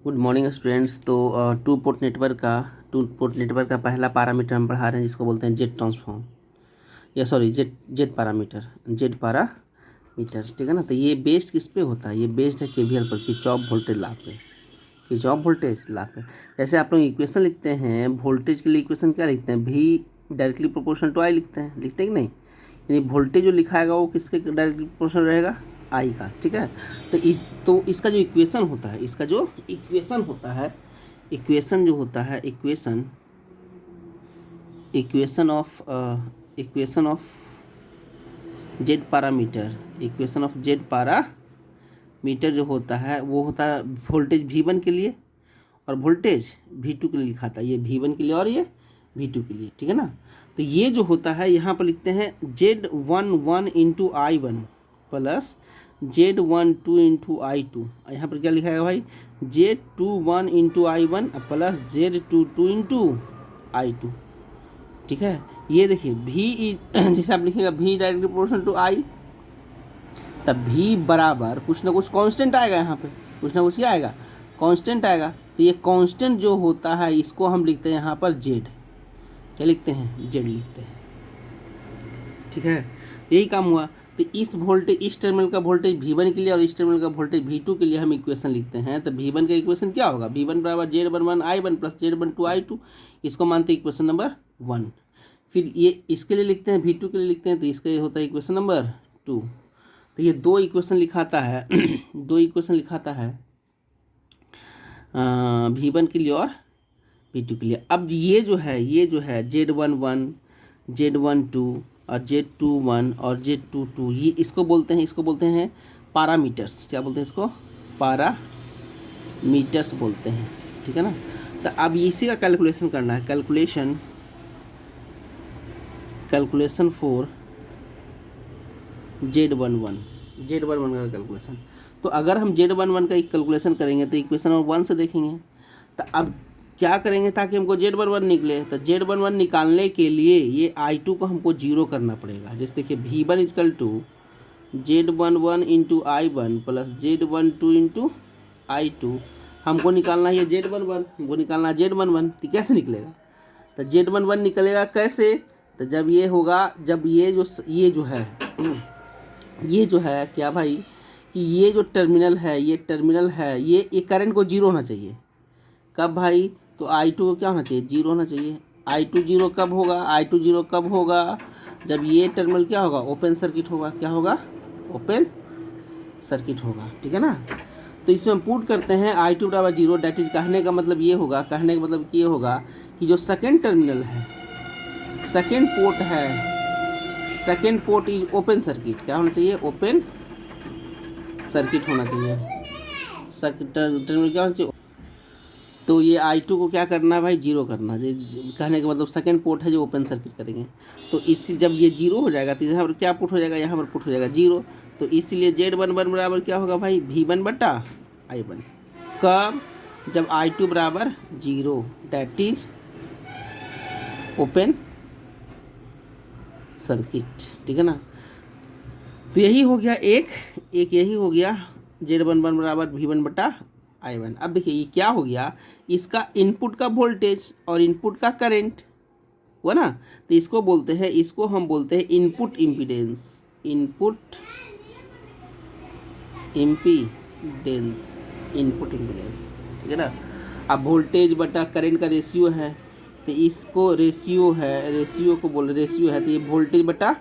Good morning students. तो two port network का पहला पैरामीटर हम पढ़ा रहे हैं जिसको बोलते हैं जेड ट्रांसफॉर्म या सॉरी जेड पैरामीटर, ठीक है ना। तो ये बेस्ड किस पे होता है? ये बेस्ड है केवीएल पर, किरचॉफ वोल्टेज लॉ पे, किरचॉफ वोल्टेज लॉ पे। जैसे आप लोग इक्वेशन लिखते हैं वोल्टेज के लिए, इक्वेशन क्या लिखते हैं? V directly proportional to I लिखते हैं कि नहीं? यानी वोल्टेज जो लिखाएगा वो किसके डायरेक्टली प्रोपोर्शनल रहेगा? I का, ठीक है। तो इसका जो इक्वेशन होता है, इक्वेशन जो होता है इक्वेशन ऑफ जेड पैरामीटर जो होता है वो होता है वोल्टेज V1 के लिए और वोल्टेज V2 के लिए लिखा था। ये V1 के लिए और ये V2 के लिए, ठीक है ना। तो ये जो होता है यहाँ पर लिखते हैं Z11 into I1 plus Z12 into I2। यहाँ पर क्या लिखा है भाई? Z21 into I1 plus Z22 into I2, ठीक है। ये देखिए V जैसे आप लिखिएगा V directly proportional to I, तब V बराबर कुछ ना कुछ कांस्टेंट आएगा, यहाँ पे कुछ ना कुछ क्या आएगा? कांस्टेंट आएगा। तो ये कांस्टेंट जो होता है इसको हम लिखते हैं यहाँ पर Z, क्या लिखते हैं? Z लिखते हैं, ठीक है। यही काम हुआ। तो इस टर्मिनल का वोल्टेज V1 के लिए और इस टर्मिनल का वोल्टेज V2 के लिए हम इक्वेशन लिखते हैं। तो V1 का इक्वेशन क्या होगा? V1 बराबर Z11 I1 plus Z12 I2, इसको मानते हैं इक्वेशन नंबर 1। फिर ये इसके लिए लिखते हैं, V2 के लिए लिखते हैं, तो इसका ये होता है इक्वेशन नंबर 2। तो ये दो इक्वेशन लिखाता है V1 के लिए और V2 के लिए। अब ये जो है Z11, Z12 और Z21 और Z22, ये इसको बोलते हैं पैरामीटर्स। क्या बोलते हैं इसको? पैरामीटर्स बोलते हैं, ठीक है ना। तो अब इसी का कैलकुलेशन करना है, कैलकुलेशन फॉर Z11 का कैलकुलेशन। तो अगर हम Z11 का कैलकुलेशन करेंगे तो इक्वेशन नंबर 1 से देखेंगे। तो अब क्या करेंगे ताकि हमको Z11 निकले? तो Z11 निकालने के लिए ये I2 को हमको 0 करना पड़ेगा। जैसे देखिए V1 equal to Z11 into I1 plus Z12 into I2, हमको निकालना है ये Z11, हमको निकालना है Z11। तो कैसे निकलेगा? तो Z11 निकलेगा कैसे? तो जब ये होगा, जब ये जो है क्या भाई, कि ये जो टर्मिनल है ये करंट को 0 होना चाहिए। कब भाई? तो I2 को क्या होना चाहिए? 0 होना चाहिए। I2 0 कब होगा? जब ये टर्मिनल क्या होगा? ओपन सर्किट होगा। क्या होगा? ओपन सर्किट होगा, ठीक है ना। तो इसमें हम पुट करते हैं I2 बराबर 0, डैट इज कहने का मतलब ये होगा कि जो सेकेंड टर्मिनल है, second port is open circuit. क्या होना चाहिए? ओपन सर्किट होना चाहिए। टर्मिनल क्या होना चाहिए? तो ये I2 को क्या करना है भाई? 0 करना है। कहने का मतलब सेकेंड पोर्ट है जो ओपन सर्किट करेंगे। तो इसी जब ये 0 हो जाएगा तो यहाँ पर क्या पुट हो जाएगा? यहाँ पर पुट हो जाएगा 0। तो इसलिए Z11 बराबर क्या होगा भाई? V1 बटा I1। कब? जब I2 बराबर 0, डैट इज ओपन सर्किट, ठीक है ना। तो यही हो गया एक यही हो गया Z11 बराबर V1 बटा I1। अब देखिए ये क्या हो गया? इसका इनपुट का वोल्टेज और इनपुट का करंट हुआ ना। तो इसको हम बोलते हैं इनपुट इम्पीडेंस, ठीक है ना। अब वोल्टेज बटा करंट का रेशियो है, तो इसको रेशियो है। तो ये वोल्टेज बटा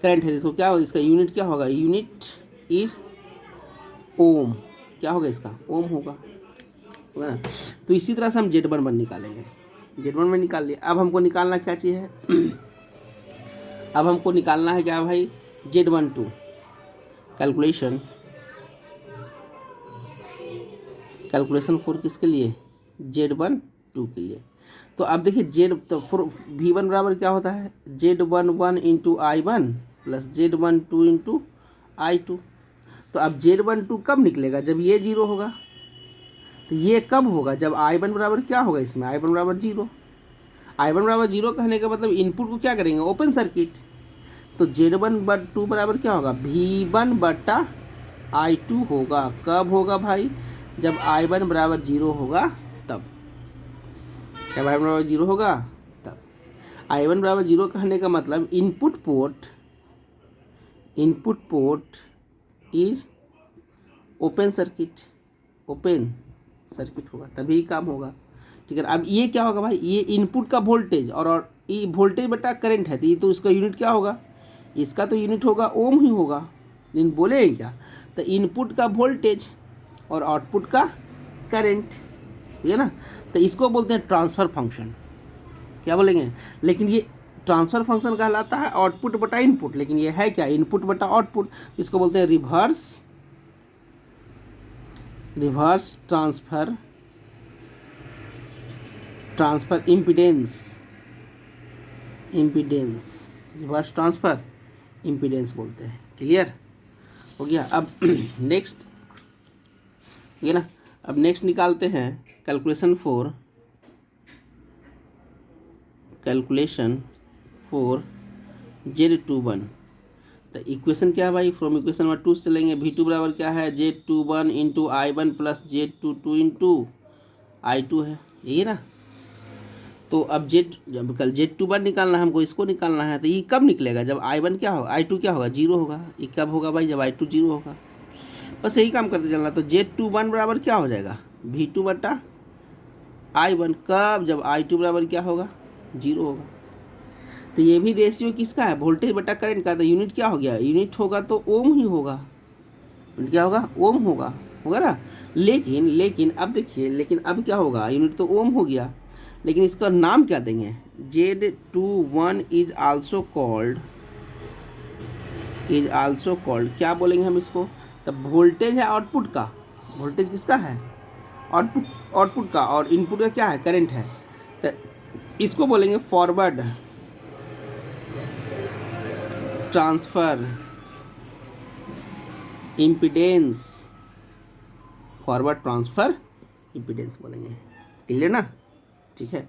करंट है। इसको क्या होगा? इसका यूनिट क्या होगा? यूनिट इज ओम। क्या होगा इसका? ओम होगा ना। तो इसी तरह से हम Z11 निकालेंगे। Z11 निकाल लिया। अब हमको निकालना क्या चाहिए? अब हमको निकालना है क्या भाई? Z12 कैलकुलेशन फॉर किसके लिए? Z12 के लिए। तो अब देखिए V1 बराबर क्या होता है? Z11 into I1 plus Z12 into I2। तो अब Z12 कब निकलेगा? जब ये 0 होगा। तो ये कब होगा? जब I1 बराबर क्या होगा? इसमें I1 बराबर 0। I1 बराबर 0 कहने का मतलब इनपुट को क्या करेंगे? Open circuit. तो Z12 बराबर क्या होगा? V1 बटा I2 होगा। कब होगा भाई? जब I1 बराबर 0 होगा तब, जब I1 बराबर 0 होगा तब। I1 बराबर 0 कहने का मतलब input port is open circuit होगा, तभी काम होगा। ठीक है, अब ये क्या होगा भाई, ये इनपुट का वोल्टेज और ये वोल्टेज बटा करंट है, तो ये तो इसका यूनिट क्या होगा, इसका तो यूनिट होगा ओम ही होगा। लेकिन बोले क्या, तो इनपुट का वोल्टेज और आउटपुट का करंट, ठीक है ना, तो इसको बोलते हैं ट्रांसफ़र फंक्शन। क्या बोलेंगे, लेकिन ये ट्रांसफ़र फंक्शन कहलाता है आउटपुट बटा इनपुट, लेकिन ये है क्या, इनपुट बटा आउटपुट। इसको बोलते हैं reverse transfer impedance, reverse transfer impedance बोलते हैं। क्लियर हो गया। अब नेक्स्ट, ठीक है ना, अब नेक्स्ट निकालते हैं कैलकुलेशन फॉर Z21। तो इक्वेशन क्या है भाई, फ्रॉम इक्वेशन नंबर 2 से चलेंगे। V2 बराबर क्या है, Z21 into I1 plus Z22 into I2 है, यही ना। तो अब जब कल Z21 निकालना है हमको, इसको निकालना है, तो ये कब निकलेगा, जब I1 क्या होगा, I2 क्या होगा, 0 होगा। ये कब होगा भाई, जब I2 0 होगा। बस यही काम करते चलना। तो Z21 बराबर क्या हो जाएगा, V2 बटा I1, कब, जब I2 बराबर क्या होगा, 0 होगा। तो ये भी रेशियो किसका है, वोल्टेज बटा करंट का। तो यूनिट क्या हो गया, यूनिट होगा तो ओम ही होगा, यूनिट क्या होगा, ओम होगा ना। लेकिन अब देखिए, लेकिन अब क्या होगा, यूनिट तो ओम हो गया, लेकिन इसका नाम क्या देंगे, Z21 इज आल्सो कॉल्ड, क्या बोलेंगे हम इसको, तब वोल्टेज है आउटपुट का, वोल्टेज किसका है, आउटपुट का, और इनपुट का क्या है, करंट है। तो इसको बोलेंगे फॉरवर्ड ट्रांसफ़र इम्पीडेंस, बोलेंगे। क्लियर ना, ठीक है।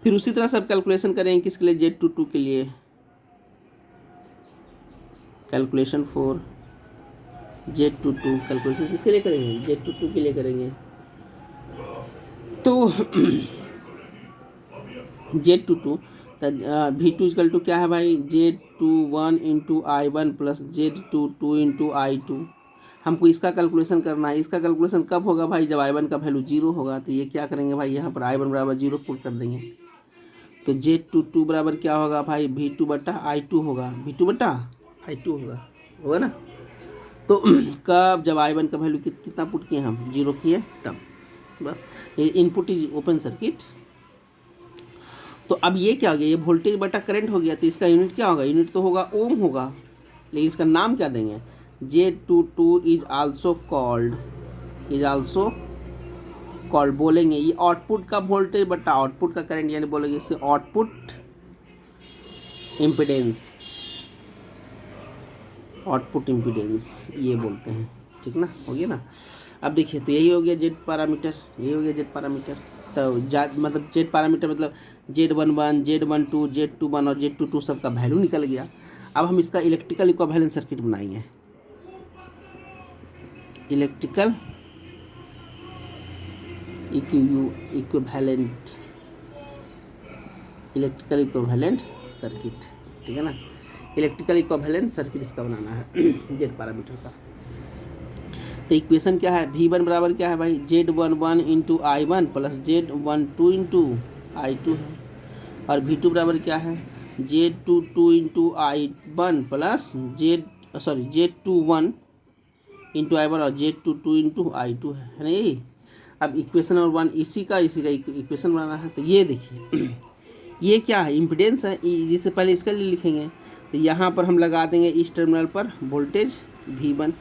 फिर उसी तरह से अब कैलकुलेशन करेंगे किसके लिए, Z22 के लिए। कैलकुलेशन फॉर Z22, कैलकुलेशन किसके लिए करेंगे, Z22 के लिए करेंगे। तो Z22 V2 इक्वल टू क्या है भाई, Z21 into I1 plus Z22 into I2। हमको इसका कैलकुलेशन करना है। इसका कैलकुलेशन कब होगा भाई, जब I1 का वैल्यू 0 होगा। तो ये क्या करेंगे भाई, यहाँ पर I1 बराबर 0 पुट कर देंगे। तो Z22 बराबर क्या होगा भाई, V2 बटा I2 होगा, होगा ना। तो कब, जब I1 का वैल्यू कितना पुट किए हम, 0 किए तब। बस ये इनपुट इज ओपन सर्किट। तो अब ये क्या हो गया, ये वोल्टेज बटा करंट हो गया। तो इसका यूनिट क्या होगा, यूनिट तो होगा ओम होगा, लेकिन इसका नाम क्या देंगे, Z22 इज आल्सो कॉल्ड, बोलेंगे ये आउटपुट का वोल्टेज बटा आउटपुट का करंट, यानी बोलेंगे इसके आउटपुट इम्पीडेंस ये बोलते हैं। ठीक ना, हो गया ना। अब देखिए, तो यही हो गया जेड पैरामीटर, तो मतलब जेड पैरामीटर मतलब Z11, Z12, Z21 और Z22 सबका वैल्यू निकल गया। अब हम इसका इलेक्ट्रिकल इक्विवेलेंट सर्किट बनाएंगे। इलेक्ट्रिकल इक्विवेलेंट सर्किट, ठीक है ना। इलेक्ट्रिकल इक्विवेलेंट सर्किट इसका बनाना है जेड पैरामीटर का। तो इक्वेशन क्या है, V1 बराबर क्या है भाई, Z11 into I1 plus Z12 into I2 है। और V2 बराबर क्या है, Z22 into I1 plus Z21 into I1 और Z22 इंटू I2 है ना यही। अब इक्वेशन नंबर 1 इसी का इक्वेशन बनाना है। तो ये देखिए ये क्या है, इम्पीडेंस है, जिससे पहले इसका लिए लिखेंगे। तो यहाँ पर हम लगा देंगे इस टर्मिनल पर वोल्टेज V1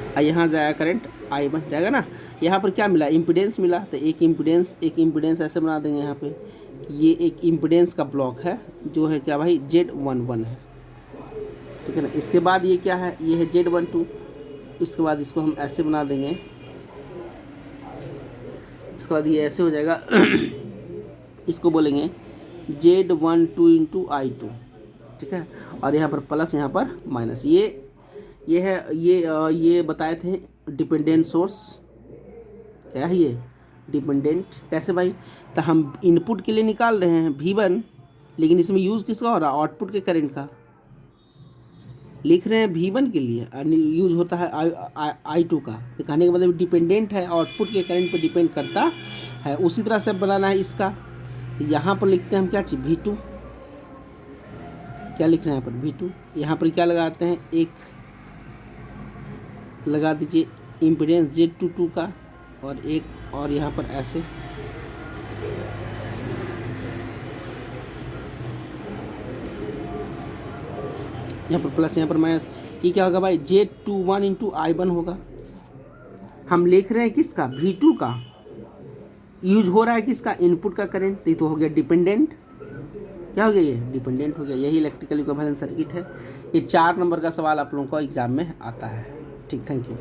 और यहाँ जाएगा करंट I1 जाएगा ना। यहाँ पर क्या मिला, इम्पीडेंस मिला। तो एक इम्पीडेंस ऐसे बना देंगे। यहाँ पे ये एक इम्पीडेंस का ब्लॉक है जो है क्या भाई, Z11 है, ठीक है ना। इसके बाद ये क्या है, ये है Z12। इसके बाद इसको हम ऐसे बना देंगे, इसके बाद ये ऐसे हो जाएगा इसको बोलेंगे Z12 इंटू I2, ठीक है। और यहाँ पर प्लस, यहाँ पर माइनस। ये है ये बताए थे डिपेंडेंट सोर्स क्या है ये, डिपेंडेंट। कैसे भाई, तो हम इनपुट के लिए निकाल रहे हैं V1, लेकिन इसमें यूज़ किसका हो रहा है, आउटपुट के करंट का। लिख रहे हैं V1 के लिए और यूज होता है I2 का। तो कहने का मतलब डिपेंडेंट है, आउटपुट के करंट पर डिपेंड करता है। उसी तरह से बनाना है इसका। तो यहाँ पर लिखते हैं हम क्या चीज़, V2। क्या लिख रहे हैं यहाँ पर, V2। यहाँ पर क्या लगाते हैं, एक लगा दीजिए इम्पीडेंस Z22 का, और एक और यहाँ पर ऐसे। यहाँ पर प्लस, यहाँ पर माइनस। ये क्या होगा भाई, Z21 इंटू I1 होगा। हम लिख रहे हैं किसका, V2 का। यूज हो रहा है किसका, इनपुट का करंट। तो ये तो हो गया डिपेंडेंट। क्या हो गया, ये डिपेंडेंट हो गया। यही इलेक्ट्रिकल इक्विवेलेंट सर्किट है। ये 4 नंबर का सवाल आप लोगों को एग्जाम में आता है। ठीक, थैंक यू।